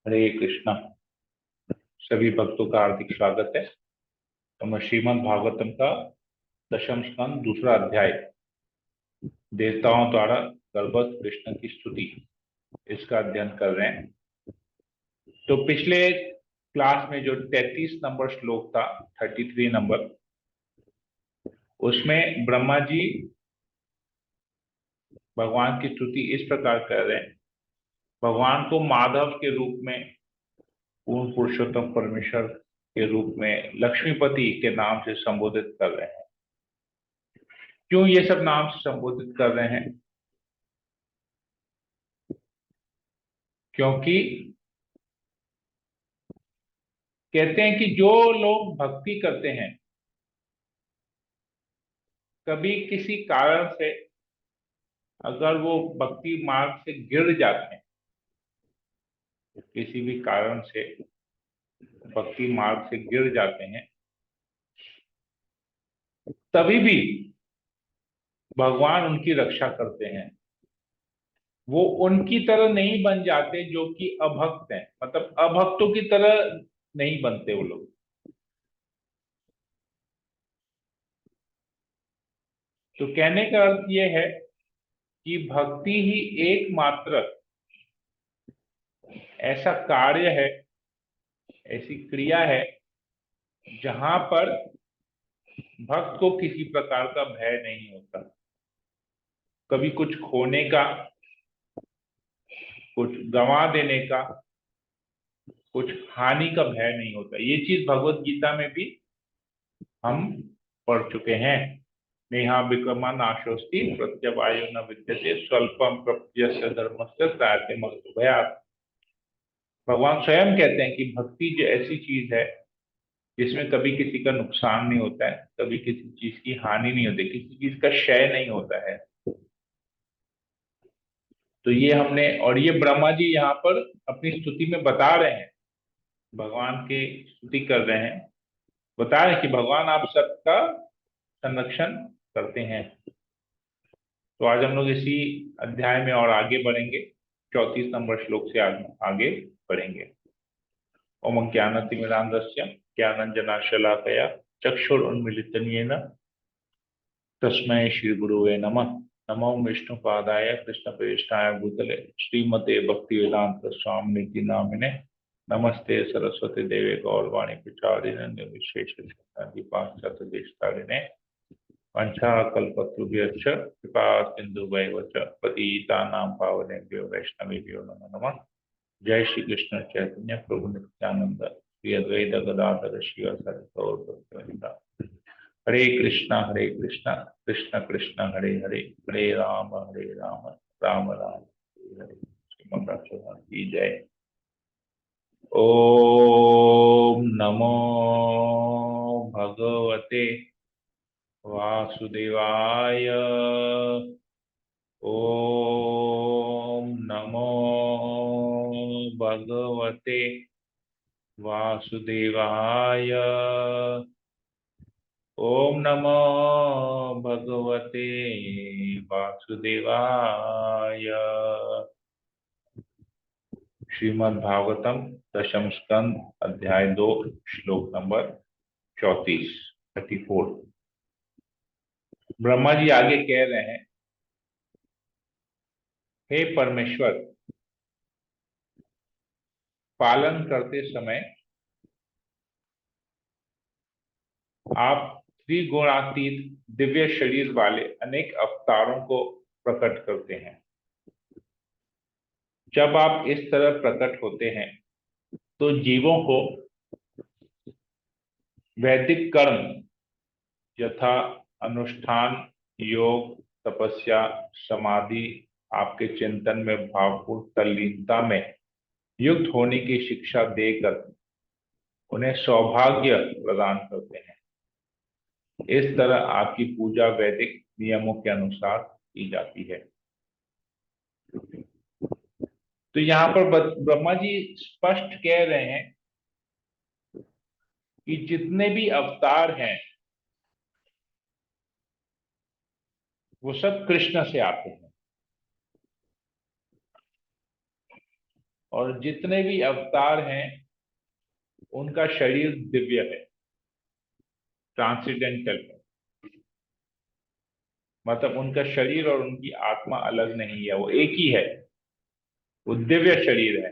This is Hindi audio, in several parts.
हरे कृष्णा। सभी भक्तों का हार्दिक स्वागत है। तो मैं श्रीमद् भागवतम का दशम स्कंद दूसरा अध्याय, देवताओं द्वारा गर्भस्थ कृष्ण की स्तुति, इसका अध्ययन कर रहे हैं। तो पिछले क्लास में जो 33 नंबर श्लोक था, 33 नंबर, उसमें ब्रह्मा जी भगवान की स्तुति इस प्रकार कर रहे हैं। भगवान को माधव के रूप में, पूर्ण पुरुषोत्तम परमेश्वर के रूप में लक्ष्मीपति के नाम से संबोधित कर रहे हैं। क्यों ये सब नाम से संबोधित कर रहे हैं? क्योंकि कहते हैं कि जो लोग भक्ति करते हैं, कभी किसी कारण से अगर वो भक्ति मार्ग से गिर जाते हैं, किसी भी कारण से भक्ति मार्ग से गिर जाते हैं, तभी भी भगवान उनकी रक्षा करते हैं। वो उनकी तरह नहीं बन जाते जो कि अभक्त हैं, मतलब अभक्तों की तरह नहीं बनते वो लोग। तो कहने का अर्थ ये है कि भक्ति ही एकमात्र ऐसा कार्य है, ऐसी क्रिया है, जहां पर भक्त को किसी प्रकार का भय नहीं होता। कभी कुछ खोने का, कुछ गंवा देने का, कुछ हानि का भय नहीं होता। ये चीज भगवत गीता में भी हम पढ़ चुके हैं। नेहा विक्रमा नाशोस्ति प्रत्यवायो न विद्यते स्वल्पम प्रत्यस्य धर्मस्य त्रायते मस्तु भयात्। भगवान स्वयं कहते हैं कि भक्ति जो ऐसी चीज है जिसमें कभी किसी का नुकसान नहीं होता है, कभी किसी चीज की हानि नहीं होती, किसी चीज का क्षय नहीं होता है। तो ये हमने, और ये ब्रह्मा जी यहाँ पर अपनी स्तुति में बता रहे हैं, भगवान की स्तुति कर रहे हैं, बता रहे हैं कि भगवान आप सबका संरक्षण करते हैं। तो आज हम लोग इसी अध्याय में और आगे बढ़ेंगे, 34 नंबर श्लोक से आगे बढ़ेंगे। ओम ज्ञानतिमिरांधस्य ज्ञानंजनाशलाकया चक्षुरुन्मीलितं येन तस्मै श्री गुरुवे नमः। नमो विष्णुपादाय कृष्णप्रेष्ठाय भूतले श्रीमते भक्ति वेदांत स्वामी निधि नामिने नमस्ते सरस्वती देवे गौरवाणी प्रचारिणे निर्विशेष देशतारिणे वंशाकल्पतरुभ्यश्च कृपा सिन्धुभैव च पतितानां पावनेभ्यो वैष्णवेभ्यो नमो नमः। जय श्री कृष्ण चैतन्य प्रभु नित्यानंद श्री अद्वैत गदाधर शिव गौर भक्तवृंदा। हरे कृष्णा कृष्ण कृष्ण हरे हरे, हरे राम राम राम हरे हरे। श्रीमद् भागवत की जय। ओम नमो भगवते वासुदेवाय। ओम नमो भगवते वासुदेवाय। ओम नमो भगवते वासुदेवाय। श्रीमद् भागवतम दशम स्कंद अध्याय 2 श्लोक नंबर 34, 34। ब्रह्मा जी आगे कह रहे हैं, हे परमेश्वर, पालन करते समय आप त्रिगुणातीत दिव्य शरीर वाले अनेक अवतारों को प्रकट करते हैं। जब आप इस तरह प्रकट होते हैं तो जीवों को वैदिक कर्म यथा अनुष्ठान, योग, तपस्या, समाधि, आपके चिंतन में भावपूर्ण तल्लीनता में युक्त होने की शिक्षा देकर उन्हें सौभाग्य प्रदान करते हैं। इस तरह आपकी पूजा वैदिक नियमों के अनुसार की जाती है। तो यहाँ पर ब्रह्मा जी स्पष्ट कह रहे हैं कि जितने भी अवतार हैं वो सब कृष्ण से आते हैं। और जितने भी अवतार हैं उनका शरीर दिव्य है, ट्रांसेंडेंटल है। मतलब उनका शरीर और उनकी आत्मा अलग नहीं है, वो एक ही है, वो दिव्य शरीर है।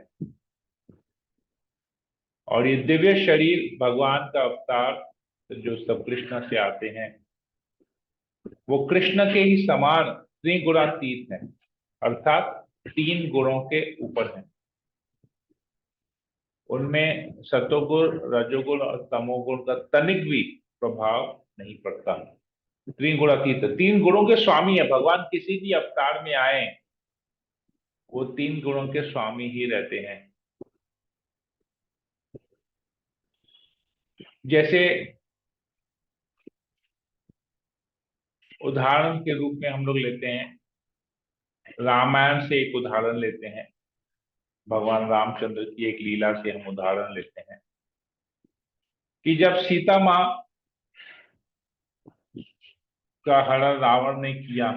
और ये दिव्य शरीर भगवान का अवतार जो सब कृष्ण से आते हैं, वो कृष्ण के ही समान त्रिगुणातीत हैं, अर्थात 3 गुणों के ऊपर हैं। उनमें सतोगुण, रजोगुण और तमोगुण का तनिक भी प्रभाव नहीं पड़ता। त्रिगुणातीत, 3 गुणों के स्वामी है भगवान। किसी भी अवतार में आए वो 3 गुणों के स्वामी ही रहते हैं। जैसे उदाहरण के रूप में हम लोग लेते हैं, रामायण से एक उदाहरण लेते हैं, भगवान रामचंद्र की एक लीला से हम उदाहरण लेते हैं कि जब सीता माँ का हरण रावण ने किया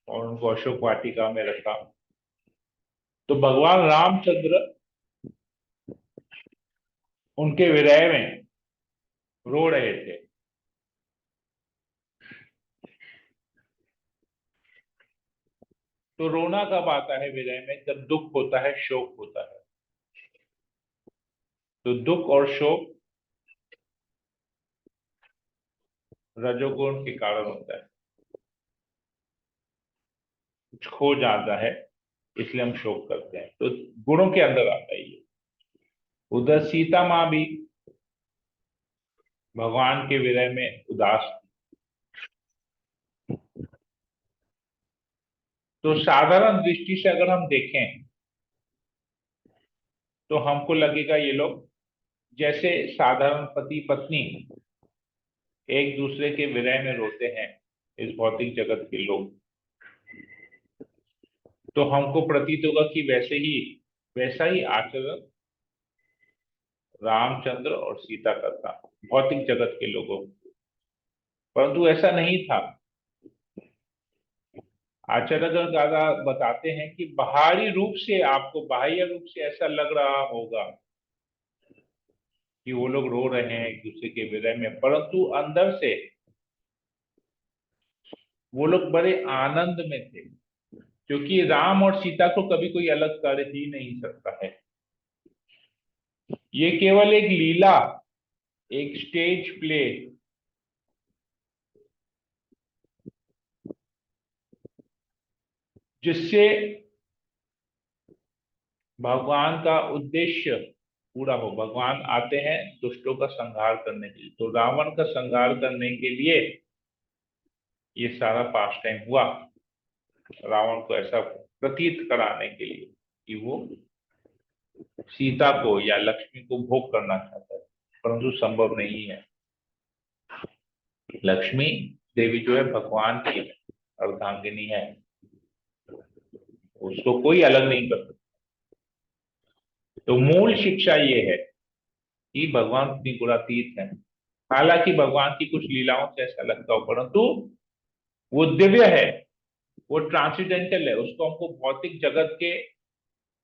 और उनको अशोक वाटिका में रखा, तो भगवान रामचंद्र उनके विरह में रो रहे थे। तो रोना कब आता है विरह में? जब दुख होता है, शोक होता है। तो दुख और शोक रजोगुण के कारण होता है, कुछ खो जाता है, इसलिए हम शोक करते हैं। तो गुणों के अंदर आता है ये। उधर सीता माँ भी भगवान के विरह में उदास थी। तो साधारण दृष्टि से अगर हम देखें तो हमको लगेगा ये लोग जैसे साधारण पति पत्नी एक दूसरे के विरह में रोते हैं, इस भौतिक जगत के लोग, तो हमको प्रतीत होगा कि वैसा ही आचरण रामचंद्र और सीता का था भौतिक जगत के लोगों को। परंतु ऐसा नहीं था। आचार्यगण दादा बताते हैं कि बाहरी रूप से, आपको बाह्य रूप से ऐसा लग रहा होगा कि वो लोग रो रहे हैं एक दूसरे के विरह में, परंतु अंदर से वो लोग बड़े आनंद में थे, क्योंकि राम और सीता को कभी कोई अलग कर ही नहीं सकता है। ये केवल एक लीला, एक स्टेज प्ले, जिससे भगवान का उद्देश्य पूरा हो। भगवान आते हैं दुष्टों का संहार करने के लिए, तो रावण का संहार करने के लिए ये सारा पास टाइम हुआ, रावण को ऐसा प्रतीत कराने के लिए कि वो सीता को या लक्ष्मी को भोग करना चाहता है, परंतु संभव नहीं है। लक्ष्मी देवी जो है भगवान की अर्धांगिनी है, उसको कोई अलग नहीं कर सकता। तो मूल शिक्षा ये है कि भगवान त्रिगुणातीत है। हालांकि भगवान की कुछ लीलाओं से ऐसा लगता हो, परंतु वो दिव्य है, वो ट्रांसेंडेंटल है। उसको हमको भौतिक जगत के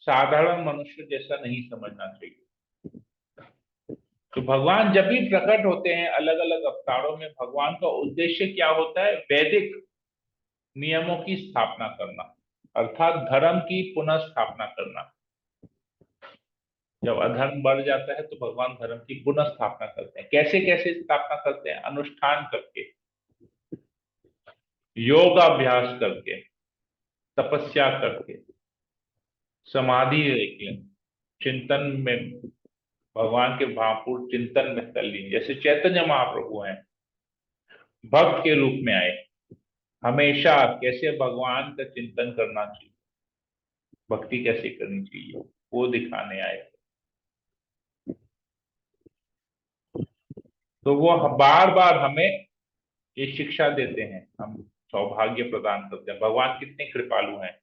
साधारण मनुष्य जैसा नहीं समझना चाहिए। तो भगवान जब भी प्रकट होते हैं अलग अलग अवतारों में, भगवान का उद्देश्य क्या होता है? वैदिक नियमों की स्थापना करना, अर्थात धर्म की पुनः स्थापना करना। जब अधर्म बढ़ जाता है तो भगवान धर्म की पुनः स्थापना करते हैं। कैसे कैसे स्थापना करते हैं? अनुष्ठान करके, योगाभ्यास करके, तपस्या करके, समाधि लेके, चिंतन में, भगवान के भावपूर्ण चिंतन में तल्लीन। जैसे चैतन्य महाप्रभु हैं, भक्त के रूप में आए, हमेशा कैसे भगवान का चिंतन करना चाहिए, भक्ति कैसे करनी चाहिए, वो दिखाने आए। तो वो बार बार हमें ये शिक्षा देते हैं, हम सौभाग्य प्रदान करते हैं। भगवान कितने कृपालु हैं।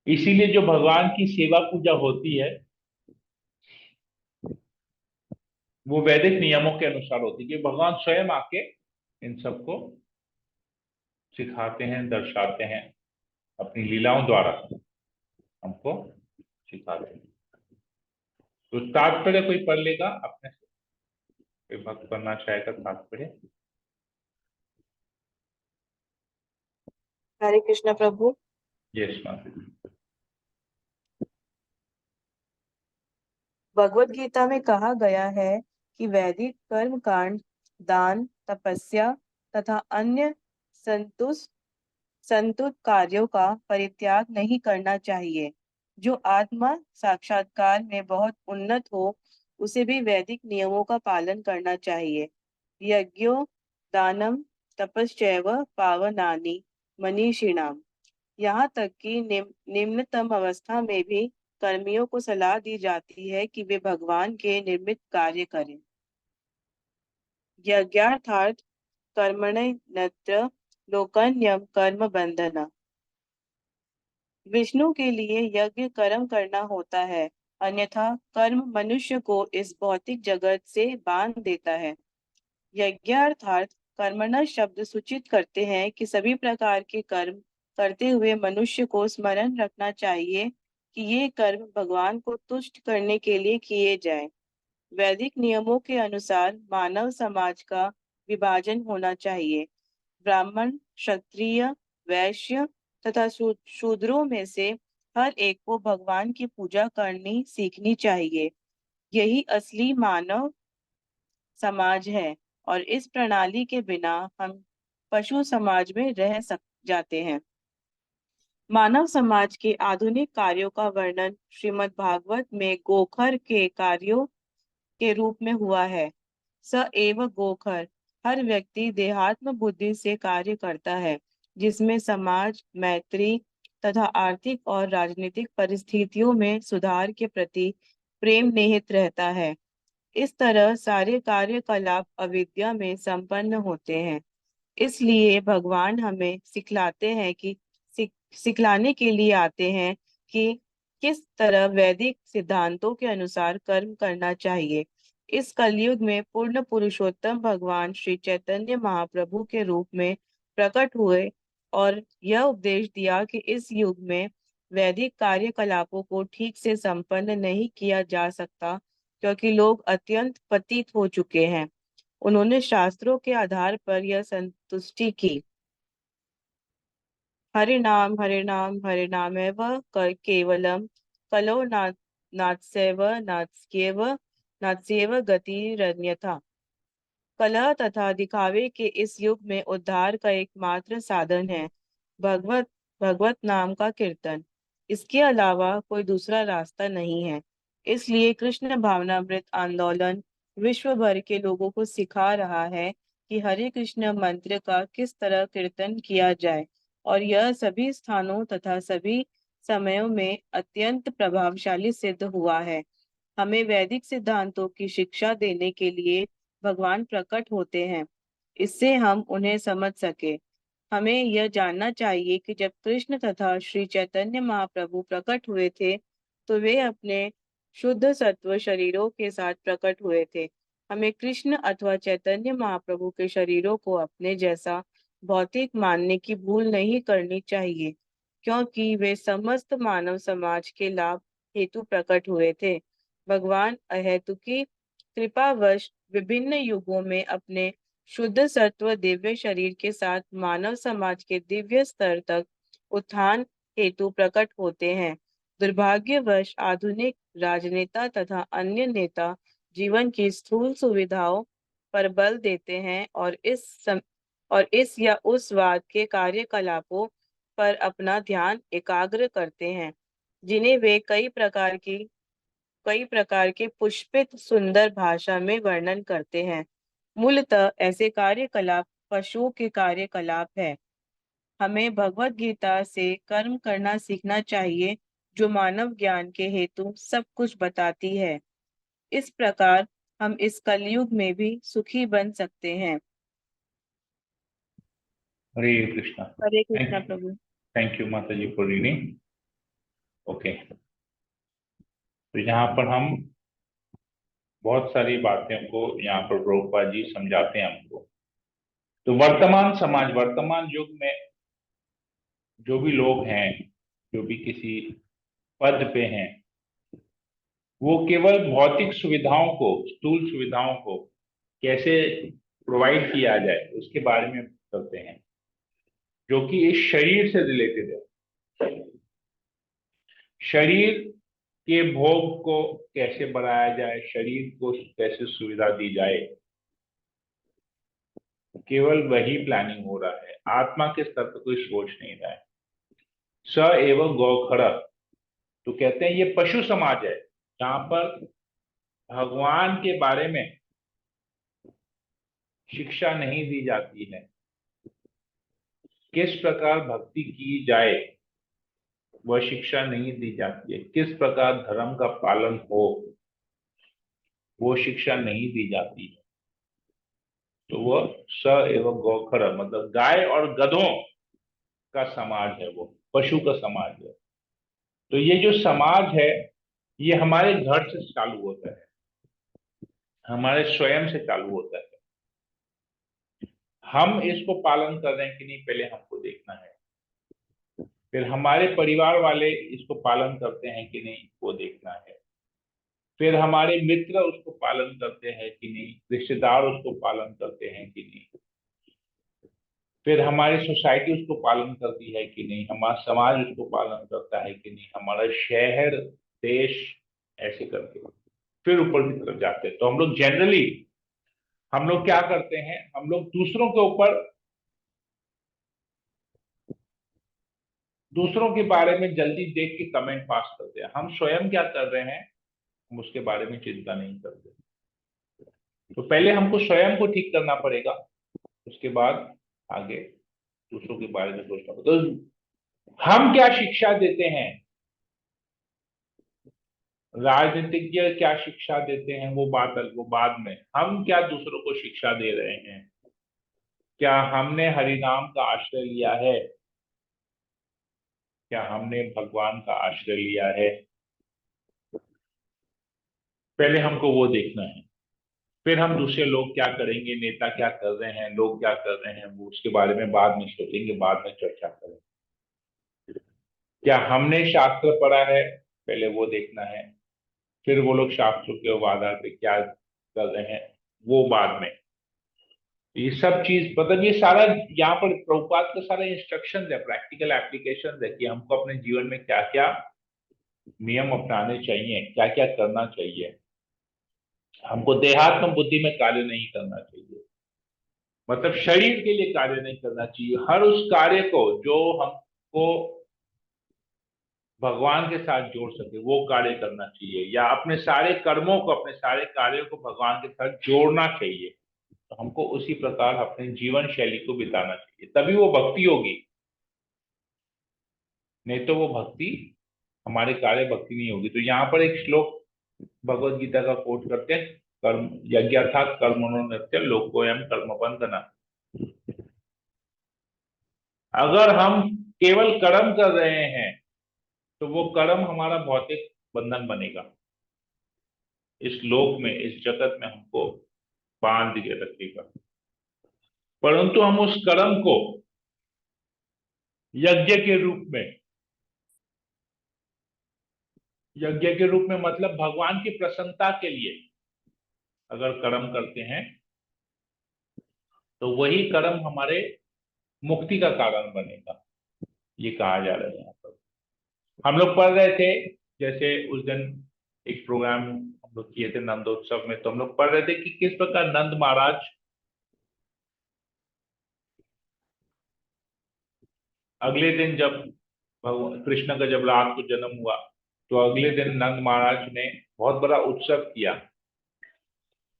इसीलिए जो भगवान की सेवा पूजा होती है वो वैदिक नियमों के अनुसार होती है, कि भगवान स्वयं आके इन सबको सिखाते हैं, दर्शाते हैं, अपनी लीलाओं द्वारा हमको सिखाते हैं। तो तात्पर्य कोई पढ़ लेगा अपने से, कोई भक्त पढ़ना चाहेगा तात्पर्य? हरे कृष्ण प्रभु। यस माता जी। भगवत गीता में कहा गया है कि वैदिक कर्म कांड, दान, तपस्या तथा अन्य संतुष्ट संतुष्ट कार्यों का परित्याग नहीं करना चाहिए। जो आत्मा साक्षात्कार में बहुत उन्नत हो, उसे भी वैदिक नियमों का पालन करना चाहिए। यज्ञो दानम तपश्चैव पावनानि मनीषिणाम। यहाँ तक कि निम्नतम अवस्था में भी कर्मियों को सलाह दी जाती है कि वे भगवान के निर्मित कार्य करें। यज्ञार्थार्थ कर्मण्यत्र लोकन्यम कर्म बंधना। विष्णु के लिए यज्ञ कर्म करना होता है, अन्यथा कर्म मनुष्य को इस भौतिक जगत से बांध देता है। यज्ञार्थार्थ कर्मण शब्द सूचित करते हैं कि सभी प्रकार के कर्म करते हुए मनुष्य को स्मरण रखना चाहिए कि ये कर्म भगवान को तुष्ट करने के लिए किए जाएं। वैदिक नियमों के अनुसार मानव समाज का विभाजन होना चाहिए। ब्राह्मण, क्षत्रिय, वैश्य तथा शूद्रों में से हर एक को भगवान की पूजा करनी सीखनी चाहिए। यही असली मानव समाज है, और इस प्रणाली के बिना हम पशु समाज में रह सक जाते हैं। मानव समाज के आधुनिक कार्यों का वर्णन श्रीमद् भागवत में गोखर के कार्यों के रूप में हुआ है। स एव गोखर। हर व्यक्ति देहात्म बुद्धि से कार्य करता है, जिसमें समाज, मैत्री तथा आर्थिक और राजनीतिक परिस्थितियों में सुधार के प्रति प्रेम निहित रहता है। इस तरह सारे कार्यकलाप अविद्या में संपन्न होते हैं। इसलिए भगवान हमें सिखलाते हैं कि सिखलाने के लिए आते हैं कि किस तरह वैदिक सिद्धांतों के अनुसार कर्म करना चाहिए। इस कलयुग में पूर्ण पुरुषोत्तम भगवान श्री चैतन्य महाप्रभु के रूप में प्रकट हुए और यह उपदेश दिया कि इस युग में वैदिक कार्यकलापों को ठीक से संपन्न नहीं किया जा सकता, क्योंकि लोग अत्यंत पतित हो चुके हैं। उन्होंने शास्त्रों के आधार पर यह संतुष्टि की, हरे नाम हरे नाम एव केवलम कलो नात्सैव नात्स्येव नात्स्येव गतिरन्यथा। कलह तथा दिखावे के इस युग में उद्धार का एकमात्र साधन है भगवत भगवत नाम का कीर्तन। इसके अलावा कोई दूसरा रास्ता नहीं है। इसलिए कृष्ण भावनामृत आंदोलन विश्व भर के लोगों को सिखा रहा है कि हरे कृष्ण मंत्र का किस तरह कीर्तन किया जाए, और यह सभी स्थानों तथा सभी समयों में अत्यंत प्रभावशाली सिद्ध हुआ है। हमें वैदिक सिद्धांतों की शिक्षा देने के लिए भगवान प्रकट होते हैं, इससे हम उन्हें समझ सके। हमें यह जानना चाहिए कि जब कृष्ण तथा श्री चैतन्य महाप्रभु प्रकट हुए थे, तो वे अपने शुद्ध सत्व शरीरों के साथ प्रकट हुए थे। हमें कृष्ण अथवा चैतन्य महाप्रभु के शरीरों को अपने जैसा भौतिक मानने की भूल नहीं करनी चाहिए, क्योंकि वे समस्त मानव समाज के लाभ हेतु प्रकट हुए थे। भगवान अहेतुकी कृपावश विभिन्न युगों में अपने शुद्ध सत्व दिव्य शरीर के साथ मानव समाज के दिव्य स्तर तक उत्थान हेतु प्रकट होते हैं। दुर्भाग्यवश आधुनिक राजनेता तथा अन्य नेता जीवन की स्थूल सुविधाओं पर बल देते हैं और इस या उस वाद के कार्यकलापों पर अपना ध्यान एकाग्र करते हैं, जिन्हें वे कई प्रकार के पुष्पित सुंदर भाषा में वर्णन करते हैं। मूलतः ऐसे कार्यकलाप पशुओं के कार्यकलाप है। हमें भगवत गीता से कर्म करना सीखना चाहिए, जो मानव ज्ञान के हेतु सब कुछ बताती है। इस प्रकार हम इस कलयुग में भी सुखी बन सकते हैं। हरे कृष्णा। हरे थैंक कृष्णा यू, प्रभु। थैंक यू माता जी फॉर रीडिंग। ओके, तो यहाँ पर हम बहुत सारी बातें को यहाँ पर प्रभुपाद जी समझाते हैं हमको। तो वर्तमान समाज, वर्तमान युग में जो भी लोग हैं, जो भी किसी पद पे हैं, वो केवल भौतिक सुविधाओं को, स्थूल सुविधाओं को कैसे प्रोवाइड किया जाए उसके बारे में करते हैं, जो कि इस शरीर से रिलेटेड है। शरीर के भोग को कैसे बढ़ाया जाए, शरीर को कैसे सुविधा दी जाए, केवल वही प्लानिंग हो रहा है। आत्मा के स्तर पर कोई सोच नहीं रहा है। स एवं गौखर, तो कहते हैं ये पशु समाज है, जहां पर भगवान के बारे में शिक्षा नहीं दी जाती है। किस प्रकार भक्ति की जाए वह शिक्षा नहीं दी जाती है। किस प्रकार धर्म का पालन हो वो शिक्षा नहीं दी जाती है। तो वह स एवं गौखर मतलब गाय और गधों का समाज है, वो पशु का समाज है। तो ये जो समाज है ये हमारे घर से चालू होता है, हमारे स्वयं से चालू होता है। हम इसको पालन कर रहे हैं कि नहीं पहले हमको देखना है। फिर हमारे परिवार वाले इसको पालन करते हैं कि नहीं वो देखना है। फिर हमारे मित्र उसको पालन करते हैं कि नहीं, रिश्तेदार उसको पालन करते हैं कि नहीं, फिर हमारी सोसाइटी उसको पालन करती है कि नहीं, हमारा समाज उसको पालन करता है कि नहीं, हमारा शहर, देश, ऐसे करके फिर ऊपर की तरफ जाते हैं। तो हम लोग जनरली हम लोग क्या करते हैं, हम लोग दूसरों के ऊपर, दूसरों के बारे में जल्दी देख के कमेंट पास करते हैं। हम स्वयं क्या कर रहे हैं हम उसके बारे में चिंता नहीं करते। तो पहले हमको स्वयं को ठीक करना पड़ेगा, उसके बाद आगे दूसरों के बारे में सोचना पड़ेगा। तो हम क्या शिक्षा देते हैं, राजनीतिज्ञ क्या शिक्षा देते हैं वो बाद में। हम क्या दूसरों को शिक्षा दे रहे हैं, क्या हमने हरिनाम का आश्रय लिया है, क्या हमने भगवान का आश्रय लिया है, पहले हमको वो देखना है। फिर हम दूसरे लोग क्या करेंगे, नेता क्या कर रहे हैं, लोग क्या कर रहे हैं, वो उसके बारे में बाद में सोचेंगे, बाद में चर्चा करेंगे। क्या हमने शास्त्र पढ़ा है, पहले वो देखना है। फिर वो लोग शास्त्रों के आधार पे क्या कर रहे हैं वो बाद में। ये सब चीज मतलब ये सारा यहाँ पर प्रभुपाद का सारा इंस्ट्रक्शन है, प्रैक्टिकल एप्लीकेशन है कि हमको अपने जीवन में क्या क्या नियम अपनाने चाहिए, क्या क्या करना चाहिए। हमको देहात्म बुद्धि में कार्य नहीं करना चाहिए, मतलब शरीर के लिए कार्य नहीं करना चाहिए। हर उस कार्य को जो हमको भगवान के साथ जोड़ सके वो कार्य करना चाहिए, या अपने सारे कर्मों को, अपने सारे कार्यों को भगवान के साथ जोड़ना चाहिए। तो हमको उसी प्रकार अपने जीवन शैली को बिताना चाहिए, तभी वो भक्ति होगी। नहीं तो वो भक्ति, हमारे कार्य भक्ति नहीं होगी। तो यहाँ पर एक श्लोक भगवत गीता का कोट करते हैं, कर्म यज्ञार्थात कर्मणो नित्य लोकोयम कर्म बंधना। अगर हम केवल कर्म कर रहे हैं तो वो कर्म हमारा भौतिक बंधन बनेगा। इस लोक में, इस जगत में हमको बांध के रखेगा। परंतु हम उस कर्म को यज्ञ के रूप में, यज्ञ के रूप में मतलब भगवान की प्रसन्नता के लिए अगर कर्म करते हैं तो वही कर्म हमारे मुक्ति का कारण बनेगा, ये कहा जा रहा है यहाँ पर। हम लोग पढ़ रहे थे, जैसे उस दिन एक प्रोग्राम हम लोग किए थे नंदोत्सव में, तो हम लोग पढ़ रहे थे कि किस प्रकार नंद महाराज अगले दिन जब भगवान कृष्ण का जब रात को जन्म हुआ तो अगले दिन नंद महाराज ने बहुत बड़ा उत्सव किया।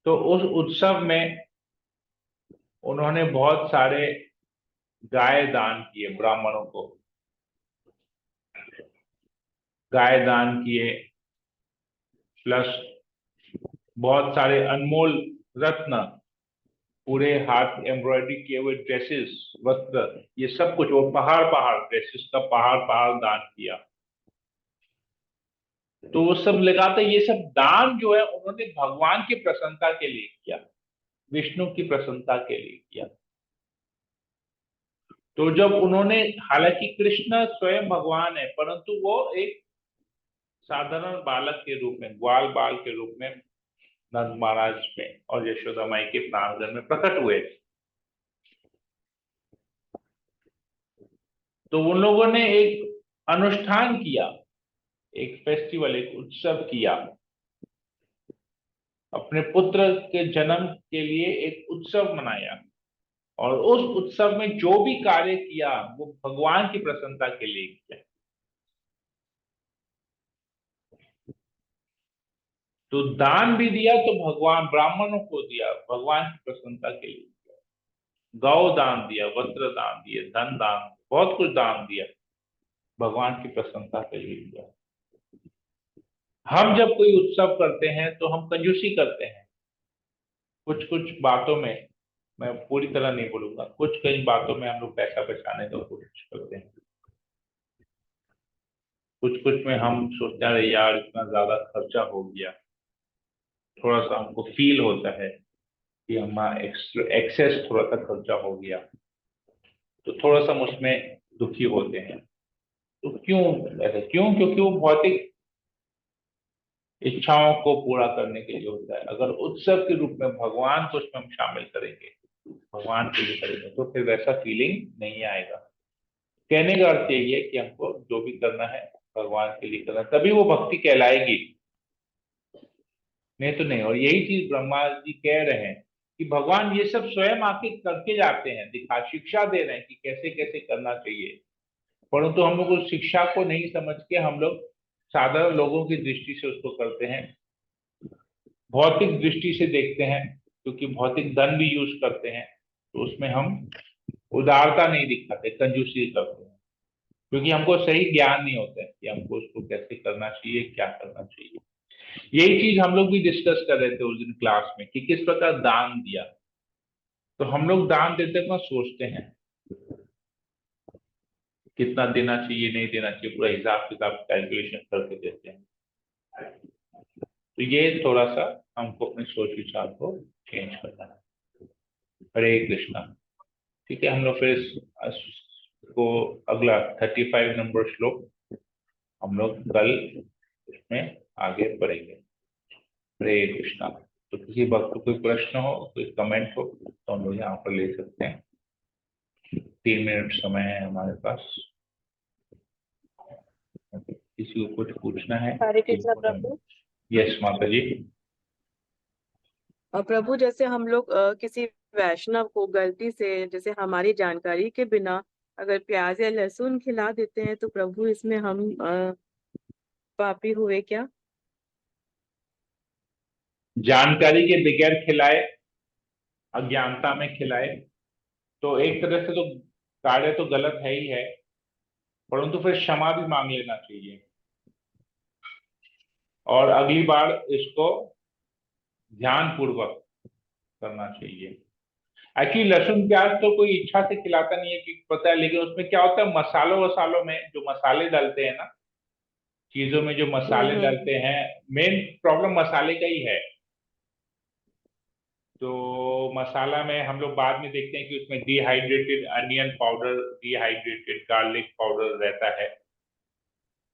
तो उस उत्सव में उन्होंने बहुत सारे गाय दान किए ब्राह्मणों को, गाय दान किए, प्लस बहुत सारे अनमोल रत्न, पूरे हाथ एम्ब्रॉयडरी किए हुए ड्रेसेस, वस्त्र, ये सब कुछ, वो पहाड़ पहाड़ ड्रेसेस का पहाड़ पहाड़ दान किया। तो वो सब लगाते, ये सब दान जो है उन्होंने भगवान की प्रसन्नता के लिए किया, विष्णु की प्रसन्नता के लिए किया। तो जब उन्होंने, हालांकि कृष्ण स्वयं भगवान है परंतु वो एक साधारण बालक के रूप में, ग्वाल बाल के रूप में नंद महाराज में और यशोदा माई के प्रांगण में प्रकट हुए। तो उन लोगों ने एक अनुष्ठान किया, एक फेस्टिवल, एक उत्सव किया, अपने पुत्र के जन्म के लिए एक उत्सव मनाया, और उस उत्सव में जो भी कार्य किया वो भगवान की प्रसन्नता के लिए किया। तो दान भी दिया तो भगवान, ब्राह्मणों को दिया, भगवान की प्रसन्नता के लिए दिया। गौ दान दिया, वस्त्र दान दिए, धन दान, बहुत कुछ दान दिया, भगवान की प्रसन्नता के लिए दिया। हम जब कोई उत्सव करते हैं तो हम कंजूसी करते हैं, कुछ कुछ बातों में, मैं पूरी तरह नहीं बोलूंगा, कुछ कई बातों में हम लोग पैसा बचाने का कोशिश करते हैं। कुछ कुछ में हम सोचते हैं यार इतना ज्यादा खर्चा हो गया, थोड़ा सा हमको फील होता है कि हमारा एक्सेस थोड़ा सा खर्चा हो गया, तो थोड़ा सा हम उसमें दुखी होते हैं। तो क्यों ऐसा, क्यों? क्योंकि वो भौतिक इच्छाओं को पूरा करने के लिए होता है। अगर उत्सव के रूप में भगवान को उसमें हम शामिल करेंगे, भगवान के लिए करेंगे, तो फिर वैसा फीलिंग नहीं आएगा। कहने का अर्थ यही है कि हमको जो भी करना है भगवान के लिए करना, तभी वो भक्ति कहलाएगी, नहीं तो नहीं। और यही चीज ब्रह्मा जी कह रहे हैं कि भगवान ये सब स्वयं आके करके जाते हैं, दिखा, शिक्षा दे रहे हैं कि कैसे कैसे करना चाहिए, परंतु हम लोग उस शिक्षा को नहीं समझ के हम लोग साधारण लोगों की दृष्टि से उसको करते हैं, भौतिक दृष्टि से देखते हैं, क्योंकि भौतिक धन भी यूज करते हैं, तो उसमें हम उदारता नहीं दिखाते, कंजूसी करते हैं, क्योंकि हमको सही ज्ञान नहीं होता है कि हमको उसको कैसे करना चाहिए, क्या करना चाहिए। यही चीज हम लोग भी डिस्कस कर रहे थे उस दिन क्लास में कि किस प्रकार दान दिया। तो हम लोग दान देते वक्त सोचते हैं कितना देना चाहिए, नहीं देना चाहिए, पूरा हिसाब किताब कैलकुलेशन करके देते हैं। तो ये थोड़ा सा हमको अपने सोच विचार को चेंज करना है। हरे कृष्णा। ठीक है, हम लोग फिर को अगला 35 नंबर श्लोक हम लोग कल इसमें आगे बढ़ेंगे। हरे कृष्णा। तो किसी भक्त को कोई प्रश्न हो, कोई कमेंट हो, तो हम लोग यहाँ पर ले सकते हैं। 3 मिनट समय है हमारे पास। किसी को कुछ पूछना है? हरे कृष्णा प्रभु। यस माता जी। और प्रभु, जैसे हम लोग किसी वैष्णव को गलती से, जैसे हमारी जानकारी के बिना अगर प्याज या लहसुन खिला देते हैं, तो प्रभु इसमें हम पापी हुए क्या? जानकारी के बगैर खिलाए, अज्ञानता में खिलाए, तो एक तरह से तो कार्य तो गलत है ही है, परंतु फिर क्षमा भी मांग लेना चाहिए और अगली बार इसको ध्यान पूर्वक करना चाहिए। एक्चुअली लहसुन प्याज तो कोई इच्छा से खिलाता नहीं है कि पता है, लेकिन उसमें क्या होता है, मसालों वसालों में जो मसाले डालते हैं ना, चीजों में जो मसाले हम्म। डालते हैं, मेन प्रॉब्लम मसाले का ही है। तो मसाला में हम लोग बाद में देखते हैं कि उसमें dehydrated onion powder, dehydrated garlic powder रहता है।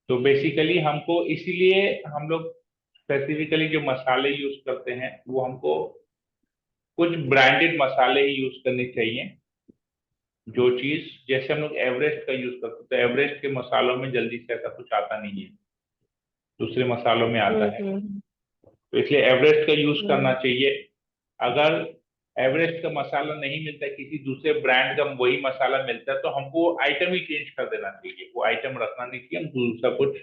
तो बेसिकली हमको इसीलिए हम लोग स्पेसिफिकली जो मसाले यूज करते हैं वो हमको कुछ ब्रांडेड मसाले ही यूज करने चाहिए। जो चीज, जैसे हम लोग एवरेस्ट का यूज करते हैं, तो एवरेस्ट के मसालों में जल्दी से ऐसा कुछ आता नहीं है, दूसरे मसालों में आता है। हम्म। तो इसलिए एवरेस्ट का यूज करना हम्म। चाहिए। अगर एवरेस्ट का मसाला नहीं मिलता है, किसी दूसरे ब्रांड का वही मसाला मिलता है, तो हमको आइटम ही चेंज कर देना चाहिए, वो आइटम रखना नहीं चाहिए, हम दूसरा कुछ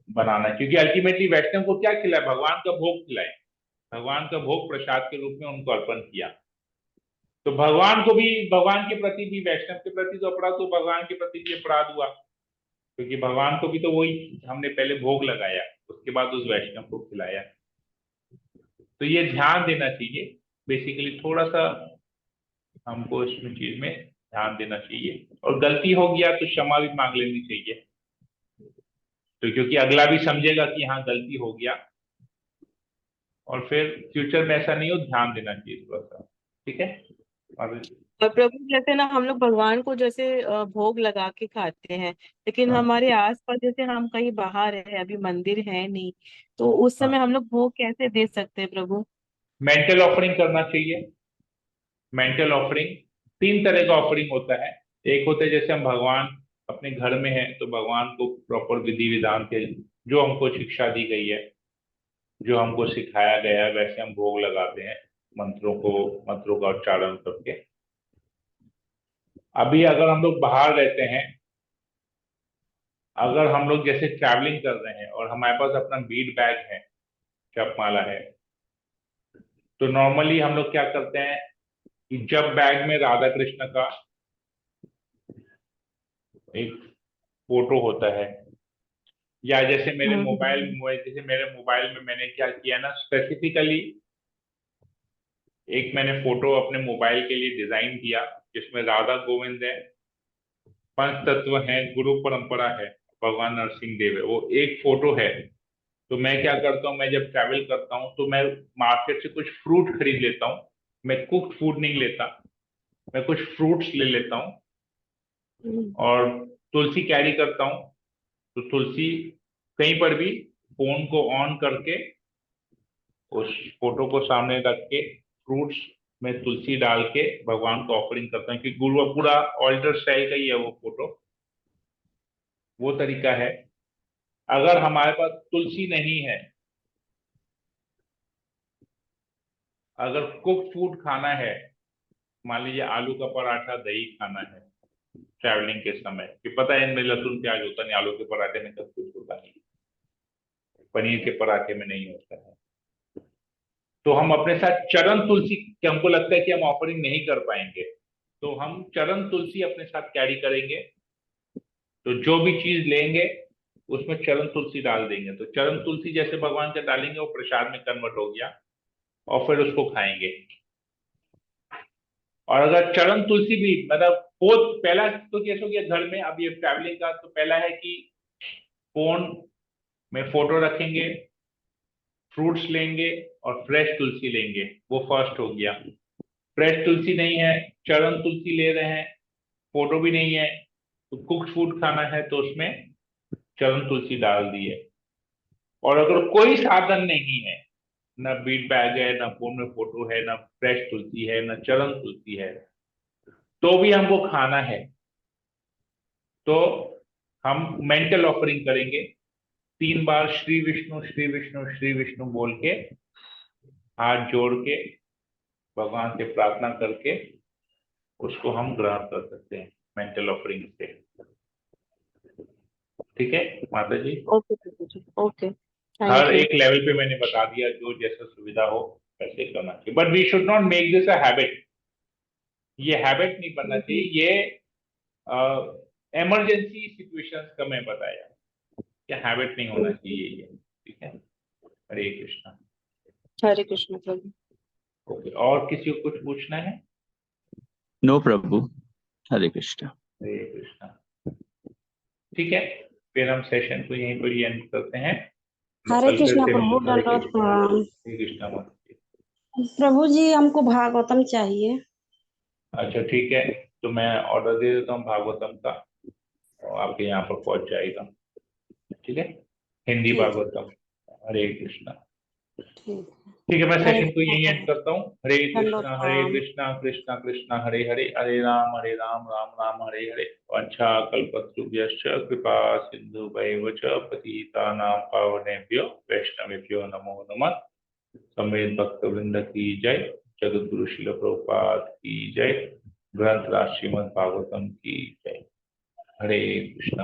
बनाना है। क्योंकि अल्टीमेटली वैष्णव को क्या खिलाए? भगवान का भोग खिलाए, भगवान का भोग प्रसाद के रूप में उनको अर्पण किया। तो भगवान को भी, भगवान के प्रति भी, वैष्णव के प्रति तो अपराध, तो भगवान के प्रति भी अपराध हुआ, क्योंकि भगवान को भी तो वही हमने पहले भोग लगाया, उसके बाद उस वैष्णव को खिलाया। तो ये ध्यान देना चाहिए, बेसिकली थोड़ा सा हमको इसमें चीज में ध्यान देना चाहिए। और गलती हो गया तो क्षमा भी मांग लेनी चाहिए, तो क्योंकि अगला भी समझेगा कि हाँ गलती हो गया, और फिर फ्यूचर में ऐसा नहीं हो, ध्यान देना चाहिए थोड़ा सा। ठीक है। और और प्रभु जैसे ना हम लोग भगवान को जैसे भोग लगा के खाते हैं, लेकिन हाँ हमारे आसपास जैसे हम कहीं बाहर है, अभी मंदिर है नहीं, तो उस समय हाँ, हम लोग भोग कैसे दे सकते हैं प्रभु? मेंटल ऑफरिंग करना चाहिए। मेंटल ऑफरिंग, तीन तरह का ऑफरिंग होता है। एक होता है जैसे हम भगवान अपने घर में हैं तो भगवान को प्रॉपर विधि विधान के, जो हमको शिक्षा दी गई है, जो हमको सिखाया गया है, वैसे हम भोग लगाते हैं, मंत्रों का उच्चारण करके। अभी अगर हम लोग बाहर रहते हैं, अगर हम लोग जैसे ट्रैवलिंग कर रहे हैं और हमारे पास अपना बीड बैग है, जपमाला है, तो नॉर्मली हम लोग क्या करते हैं कि जब बैग में राधा कृष्ण का एक फोटो होता है, या जैसे जैसे मेरे मोबाइल में मैंने क्या किया ना, स्पेसिफिकली एक मैंने फोटो अपने मोबाइल के लिए डिजाइन किया, जिसमें राधा गोविंद है, पंच तत्व है, गुरु परंपरा है, भगवान नरसिंह देव है, वो एक फोटो है। तो मैं क्या करता हूँ, मैं जब ट्रैवल करता हूँ तो मैं मार्केट से कुछ फ्रूट खरीद लेता हूँ। मैं कुक्ड फूड नहीं लेता, मैं कुछ फ्रूट्स ले लेता हूँ, हम्म। और तुलसी कैरी करता हूँ। तो तुलसी कहीं पर भी फोन को ऑन करके उस फोटो को सामने रख के फ्रूट्स में तुलसी डाल के भगवान को ऑफरिंग करता हूँ, क्योंकि गुरु पूरा ऑल्टर स्टाइल का ही है वो फोटो। वो तरीका है। अगर हमारे पास तुलसी नहीं है, अगर कुक फूड खाना है, मान लीजिए आलू का पराठा दही खाना है ट्रैवलिंग के समय, कि पता है इनमें लहसुन प्याज होता नहीं, आलू के पराठे में सब कुछ होता नहीं, पनीर के पराठे में नहीं होता है, तो हम अपने साथ चरण तुलसी, कि हमको लगता है कि हम ऑफरिंग नहीं कर पाएंगे, तो हम चरण तुलसी अपने साथ कैरी करेंगे। तो जो भी चीज लेंगे उसमें चरण तुलसी डाल देंगे, तो चरण तुलसी जैसे भगवान का डालेंगे वो प्रसाद में कन्वर्ट हो गया, और फिर उसको खाएंगे। और अगर चरण तुलसी भी मतलब पहला तो केस हो गया घर में, अब ये ट्रैवलिंग का, तो पहला है कि फोन में फोटो रखेंगे, फ्रूट्स लेंगे और फ्रेश तुलसी लेंगे, वो फर्स्ट हो गया। फ्रेश तुलसी नहीं है, चरण तुलसी ले रहे हैं, फोटो भी नहीं है, तो कुक्ड फूड खाना है तो उसमें चरण तुलसी डाल दिए। और अगर कोई साधन नहीं है, न बीट बैग है, न फोन में फोटो है, न फ्रेश तुलसी है, न चरण तुलसी है, तो भी हमको खाना है, तो हम मेंटल ऑफरिंग करेंगे। 3 बार श्री विष्णु श्री विष्णु श्री विष्णु बोल के, हाथ जोड़ के, भगवान से प्रार्थना करके उसको हम ग्रहण कर सकते हैं मेंटल ऑफरिंग से। ठीक है माता जी। ओके प्रभु जी, ओके, हर थैंक यू। एक लेवल पे मैंने बता दिया, जो जैसा सुविधा हो वैसे करना चाहिए, but we should not make this a habit. ये हैबिट नहीं बनना चाहिए, ये इमरजेंसी सिचुएशंस का मैं बताया, ये हैबिट नहीं होना चाहिए ये। ठीक है। हरे कृष्णा। हरे कृष्ण प्रभु। ओके, और किसी को कुछ पूछना है? नो प्रभु, हरे कृष्ण। हरे कृष्णा। ठीक है, फिर हम सेशन को यहीं पर ही एंड करते हैं। हरे कल फिर कृष्णा से प्रभु, हरे दंडवत कृष्णा। प्रणाम। हरे कृष्णा मत। प्रभु जी, हमको भागवतम चाहिए। अच्छा ठीक है, तो मैं ऑर्डर दे देता हूँ भागवतम का, और आपके यहाँ पर पहुंच जाएगा। ठीक है, हिंदी ठीक है, भागवतम। हरे कृष्णा। ठीक है। ठीक है, मैं हरे सेशन को कृष्णा यही एंड प्रभु, करता हूँ। हरे दंडवत कृष्णा हरे प्रणाम। कृष्णा कृष्णा कृष्णा हरे हरे, हरे राम राम राम हरे हरे। वाञ्छा कल्पतरुभ्यश्च कृपा सिन्धुभैव च पतितानां पावनेभ्यो वैष्णवेभ्यो नमो नमः। समेत भक्त वृंद की जय। जगत गुरु शिल प्रभुपाद की जय। ग्रंथ राज श्रीमद् भागवतम की जय। हरे कृष्णा।